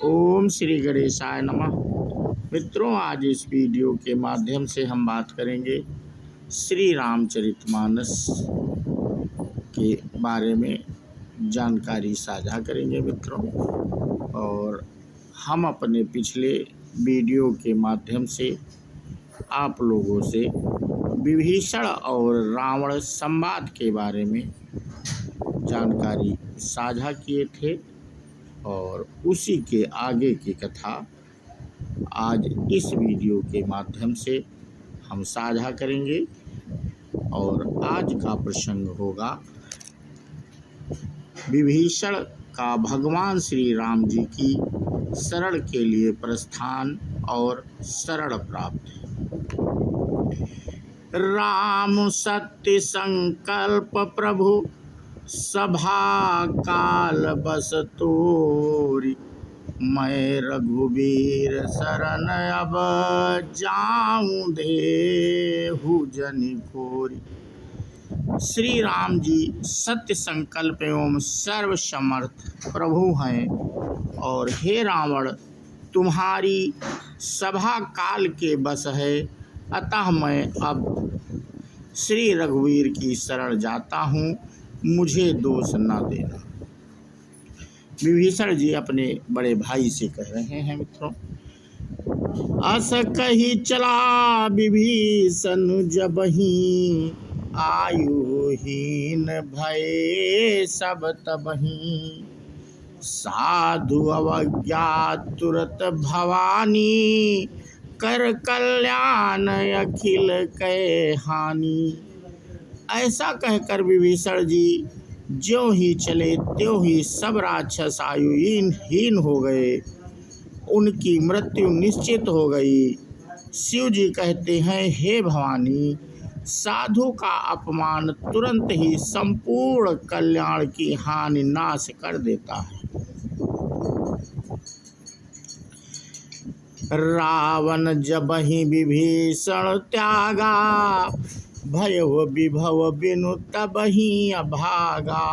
ओम श्री गणेशाय नमः। मित्रों, आज इस वीडियो के माध्यम से हम बात करेंगे श्री रामचरितमानस के बारे में जानकारी साझा करेंगे मित्रों। और हम अपने पिछले वीडियो के माध्यम से आप लोगों से विभीषण और रावण संवाद के बारे में जानकारी साझा किए थे और उसी के आगे की कथा आज इस वीडियो के माध्यम से हम साझा करेंगे। और आज का प्रसंग होगा विभीषण का भगवान श्री राम जी की शरण के लिए प्रस्थान और शरण प्राप्ति। राम सत्य संकल्प प्रभु सभा काल बस तोरी, मैं रघुबीर शरण अब जाऊं देहु जनि कोरी। श्री राम जी सत्य संकल्प एवं सर्वसमर्थ प्रभु हैं और हे रावण, तुम्हारी सभा काल के बस है, अतः मैं अब श्री रघुवीर की शरण जाता हूँ, मुझे दोष न देना। विभीषण जी अपने बड़े भाई से कह रहे हैं मित्रों। अस कही चला विभीषण जबहि, आयुहीन भये सब तबहि। साधु अवज्ञा तुरत भवानी, कर कल्याण अखिल कै हानि। ऐसा कहकर विभीषण जी ज्यों ही चले त्यों ही सब राक्षस आयुहीन हो गए, उनकी मृत्यु निश्चित हो गई। शिव जी कहते हैं, हे भवानी, साधु का अपमान तुरंत ही संपूर्ण कल्याण की हानि नाश कर देता है। रावण जबहि विभीषण त्यागा, भयो विभव बिनु तबहि अभागा।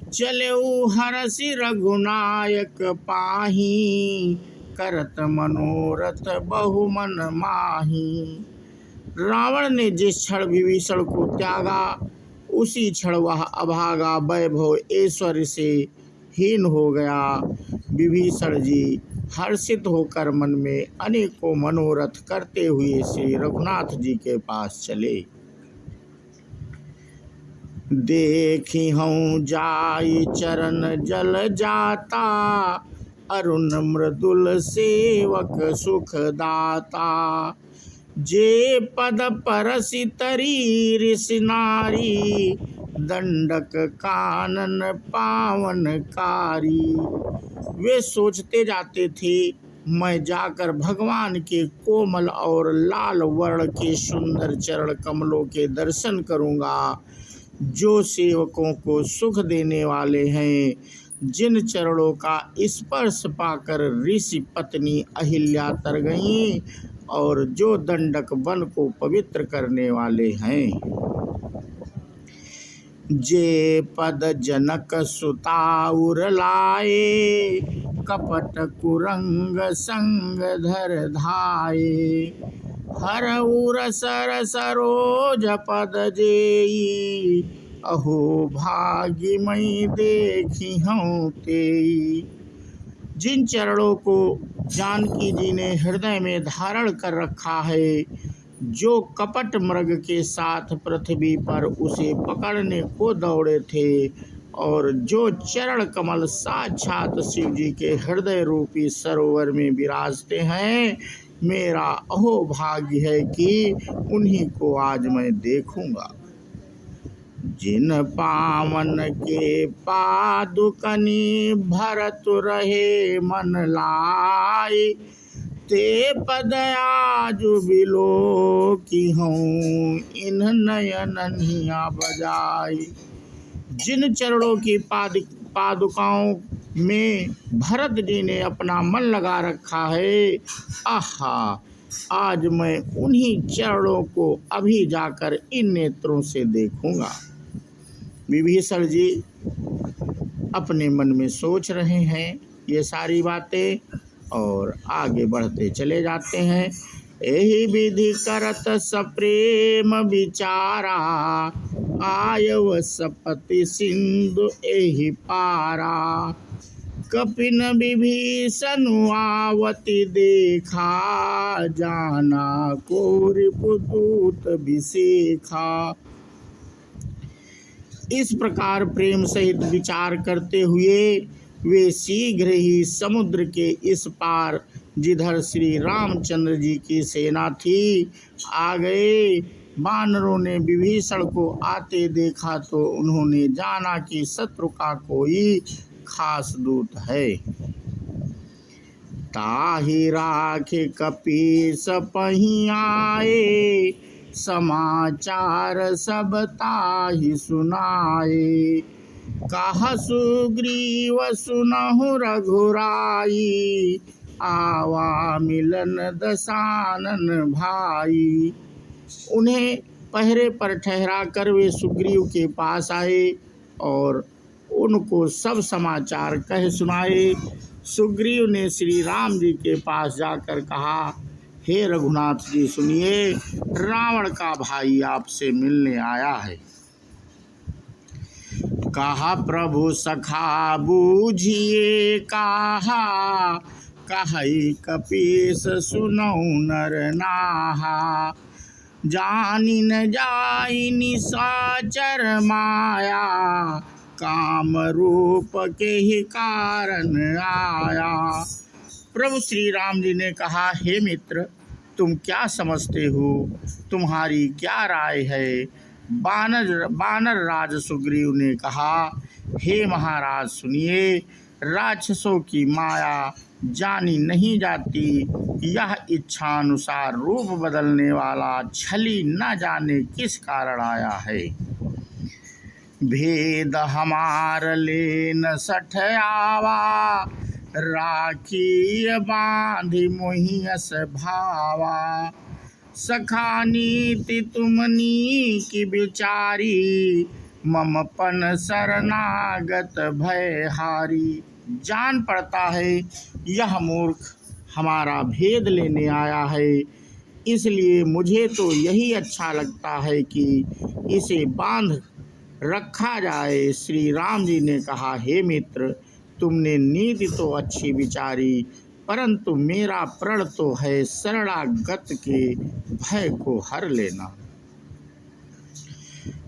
चलेउ हरषि रघुनायक पाहि, करत मनोरथ बहु मन माहि। रावण ने जिस क्षण विभीषण को त्यागा, उसी क्षण वह अभागा वैभव ऐश्वर्य से हीन हो गया। विभीषण जी हर्षित होकर मन में अनेकों मनोरथ करते हुए श्री रघुनाथ जी के पास चले। देखी हूँ जाई चरण जल जाता, अरुण मृदुल सेवक सुख दाता। जे पद परसि तरी ऋषि नारी, दंडक कानन पावनकारी। वे सोचते जाते थे, मैं जाकर भगवान के कोमल और लाल वर्ण के सुंदर चरण कमलों के दर्शन करूंगा, जो सेवकों को सुख देने वाले हैं, जिन चरणों का स्पर्श पाकर ऋषि पत्नी अहिल्या तर गईं और जो दंडक वन को पवित्र करने वाले हैं। जे पद जनक सुताउर लाए, कपट कुरंग संग धर धाये। हरउर सर सरोज पद जेई, अहो भाग्य मई देखी हूँ तेई। जिन चरणों को जानकी जी ने हृदय में धारण कर रखा है, जो कपट मृग के साथ पृथ्वी पर उसे पकड़ने को दौड़े थे और जो चरण कमल साक्षात शिव जी के हृदय रूपी सरोवर में विराजते हैं, मेरा अहो भाग्य है कि उन्हीं को आज मैं देखूंगा। जिन पावन के पादुकनि भरत रहे मन लाए, ते पद आजु बिलो की हूँ इन नयननिया बजाई। जिन चरणों की पादुकाओं में भरत जी ने अपना मन लगा रखा है, आहा, आज मैं उन्हीं चरणों को अभी जाकर इन नेत्रों से देखूंगा। विभीषण जी अपने मन में सोच रहे हैं, ये सारी बातें और आगे बढ़ते चले जाते हैं। एहि विधि करत सप्रेम विचारा, आयव सपति सिंधु एहि पारा। कपिन विभीषण आवति देखा, जाना को रिपुदूत विशेखा। इस प्रकार प्रेम सहित विचार करते हुए वे शीघ्र ही समुद्र के इस पार, जिधर श्री रामचंद्र जी की सेना थी, आ गए। वानरों ने विभीषण को आते देखा तो उन्होंने जाना कि शत्रु का कोई खास दूत है। ताहि राखे कपीस पही आए, समाचार सब ताहि सुनाए। कहा सुग्रीव सुनहु रघुराई, आवा मिलन दशानन भाई। उन्हें पहरे पर ठहरा कर वे सुग्रीव के पास आए और उनको सब समाचार कह सुनाए। सुग्रीव ने श्री राम जी के पास जाकर कहा, हे रघुनाथ जी सुनिए, रावण का भाई आपसे मिलने आया है। कहा प्रभु सखा बूझिए कहा, कहि कपीस सुनऊ नर नाहा। जानि न जाई निशाचर माया, काम रूप के ही कारण आया। प्रभु श्री राम जी ने कहा, हे मित्र तुम क्या समझते हो, तुम्हारी क्या राय है। बानर राज सुग्रीव ने कहा, हे महाराज सुनिए, राक्षसों की माया जानी नहीं जाती। यह इच्छानुसार रूप बदलने वाला छली न जाने किस कारण आया है। भेद हमार लेन सठ आवा, राखी बांधि मोहियस भावा। सखा नीति तुमनी की विचारी, ममपन शरणागत भयहारी। जान पड़ता है यह मूर्ख हमारा भेद लेने आया है, इसलिए मुझे तो यही अच्छा लगता है कि इसे बांध रखा जाए। श्री राम जी ने कहा, हे मित्र तुमने नीति तो अच्छी विचारी, परंतु मेरा प्रण तो है शरणागत के भय को हर लेना।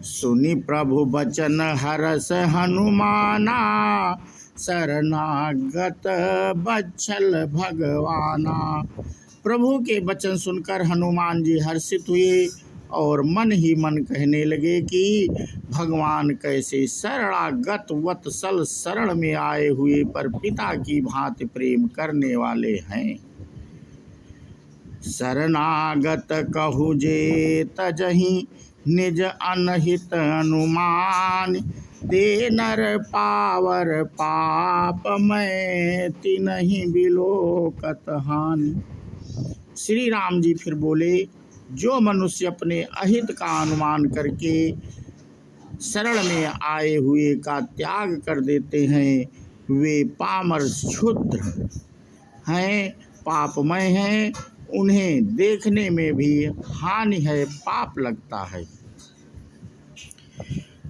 सुनि प्रभु बचन हरस हनुमाना, शरणागत बच्छल भगवाना। प्रभु के वचन सुनकर हनुमान जी हर्षित हुए और मन ही मन कहने लगे कि भगवान कैसे शरणागत वत्सल शरण में आए हुए पर पिता की भांति प्रेम करने वाले हैं। शरणागत कहु जे तजहि, निज अनहित अनुमान। ते नर पावर पाप मैं, तिन्हि बिलोकत हानि। श्री राम जी फिर बोले, जो मनुष्य अपने अहित का अनुमान करके शरण में आए हुए का त्याग कर देते हैं, वे पामर क्षुद्र हैं, पापमय हैं। उन्हें देखने में भी हानि है, पाप लगता है।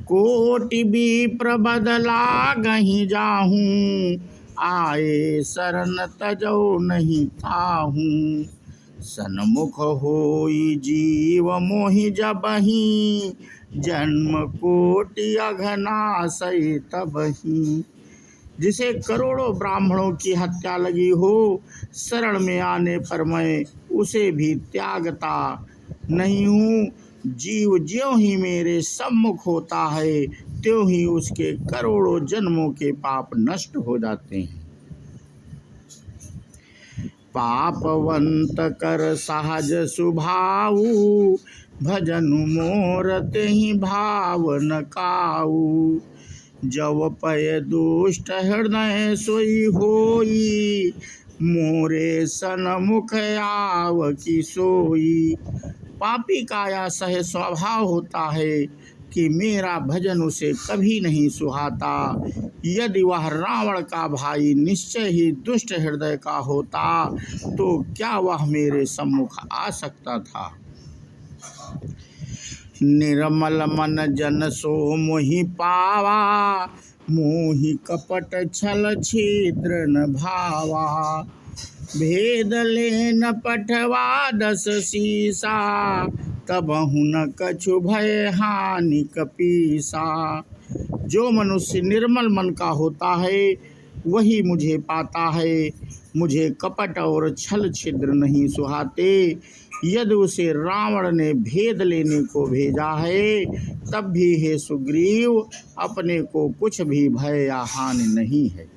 कोटि विप्र बदला गहि जाहूँ, आए शरण तजौ नहीं ताहूँ। सन्मुख होई जीव मोहि जबहि, जन्म कोटि अघनाशय तबहि। जिसे करोड़ों ब्राह्मणों की हत्या लगी हो, शरण में आने पर मैं उसे भी त्यागता नहीं हूँ। जीव ज्यों ही मेरे सम्मुख होता है, त्यों ही उसके करोड़ों जन्मों के पाप नष्ट हो जाते हैं। पापवंत कर सहज सुभाऊ, भजनु मोर तेहि भाव न काऊ। जव पय दुष्ट हृदय सोई होई, मोरे सन्मुख आव की सोई। पापी का यह सहज स्वभाव होता है कि मेरा भजन उसे कभी नहीं सुहाता। यदि वह रावण का भाई निश्चय ही दुष्ट हृदय का होता तो क्या वह मेरे सम्मुख आ सकता था। निर्मल मन जन सो मोहि पावा, मोहि कपट छल छिद्र न भावा। भेद लेन पठवा 10 सीसा, तबहु न कछु भय हानि कपीसा। जो मनुष्य निर्मल मन का होता है वही मुझे पाता है। मुझे कपट और छल छिद्र नहीं सुहाते। यदि उसे रावण ने भेद लेने को भेजा है तब भी हे सुग्रीव अपने को कुछ भी भय या हानि नहीं है।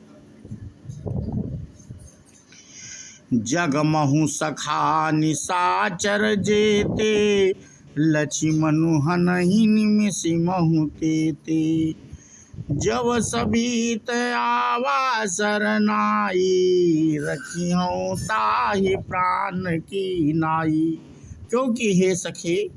जगमहु सखा निशाचर जेते, लक्ष्मणु हनहि निमिषि महु तेते। जब सभीत आवा सरनाई, रखिहउँ ताहि प्राण की नाई। क्योंकि हे सखे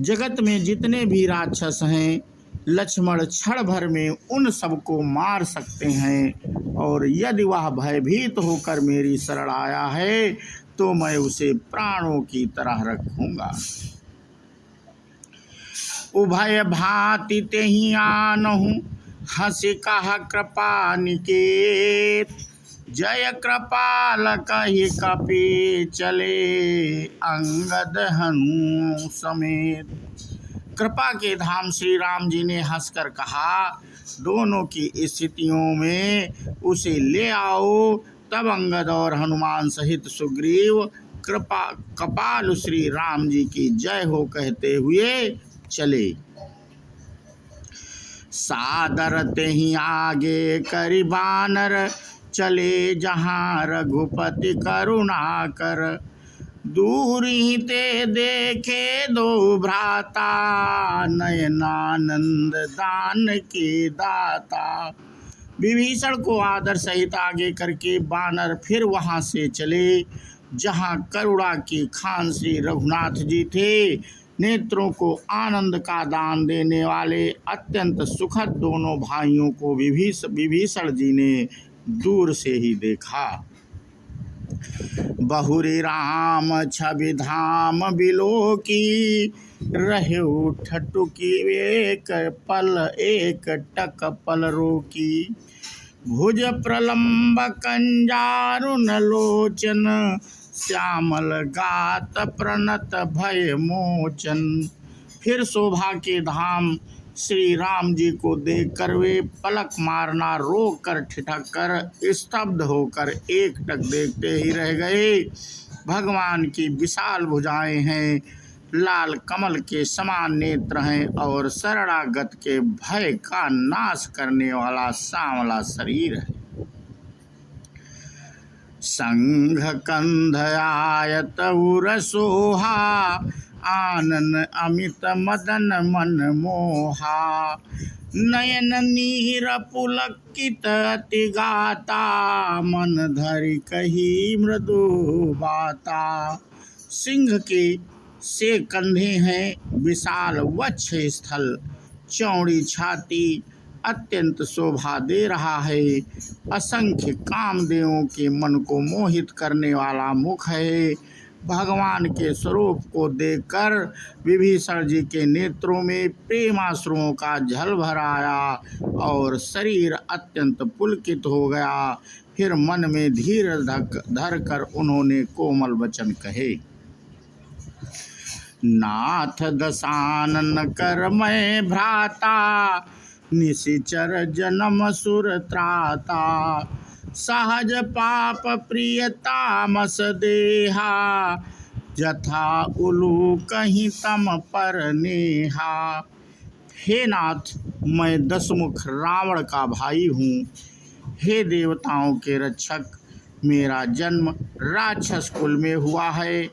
जगत में जितने भी राक्षस हैं लक्ष्मण क्षण भर में उन सबको मार सकते हैं, और यदि वह भयभीत होकर मेरी शरण आया है तो मैं उसे प्राणों की तरह रखूंगा। उभय भांति तेहि आनहु, हंसि कहा कृपा निकेत। जय कृपाल कहि कपि चले, अंगद हनु समेत। कृपा के धाम श्री राम जी ने हंसकर कहा, दोनों की स्थितियों में उसे ले आओ। तब अंगद और हनुमान सहित सुग्रीव कपाल श्री राम जी की जय हो कहते हुए चले। सादर तेहि आगे करि बानर, चले जहाँ रघुपति करुणा कर। दूर ही ते देखे दो भ्राता, नयनानंद दान के दाता। विभीषण को आदर सहित आगे करके बानर फिर वहां से चले जहां करुणा की खान श्री रघुनाथ जी थे। नेत्रों को आनंद का दान देने वाले अत्यंत सुखद दोनों भाइयों को विभीषण जी ने दूर से ही देखा। बहुरी राम छवि धाम बिलोकी, रहे ठटुकी एक टक पल रोकी। भुज प्रलंब कंजारुन लोचन, श्यामल गात प्रणत भय मोचन। फिर शोभा के धाम श्री राम जी को देखकर वे पलक मारना रोक कर ठिठक कर स्तब्ध होकर एकटक देखते ही रह गए। भगवान की विशाल भुजाएं हैं, लाल कमल के समान नेत्र हैं और शरणागत के भय का नाश करने वाला सांवला शरीर है। संघ कंध आयत उर सोहा, आनन अमित मदन मन मोहा। नयन नीर पुलकित अति गाता, मन धरि कही मृदु बाता। सिंह के से कंधे हैं, विशाल वक्ष स्थल, चौड़ी छाती, अत्यंत शोभा दे रहा है। असंख्य कामदेवों के मन को मोहित करने वाला मुख है। भगवान के स्वरूप को देखकर विभीषण जी के नेत्रों में प्रेमाश्रुओं का जल भर आया और शरीर अत्यंत पुलकित हो गया। फिर मन में धीरज धर कर उन्होंने कोमल वचन कहे। नाथ दशानन कर मैं भ्राता, निशिचर जन्म सुर त्राता। सहज पाप प्रिय तामस देहा, जथा उलू कहीं तम पर नेहा। हे नाथ, मैं दशमुख रावण का भाई हूँ। हे देवताओं के रक्षक, मेरा जन्म राक्षस कुल में हुआ है।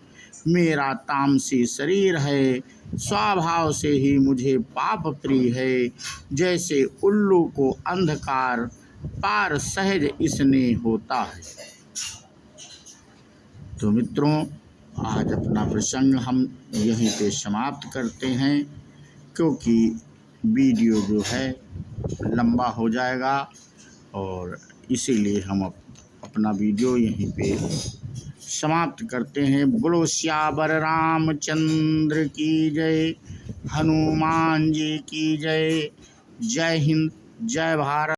मेरा तामसी शरीर है, स्वभाव से ही मुझे पाप प्रिय है। जैसे उल्लू को अंधकार पार सहज इसने होता है। तो मित्रों, आज अपना प्रसंग हम यहीं पे समाप्त करते हैं। क्योंकि वीडियो जो है लंबा हो जाएगा और इसीलिए हम अपना वीडियो यहीं पे समाप्त करते हैं। बोलो सियावर रामचंद्र की जय, हनुमान जी की जय। जय हिंद, जय भारत।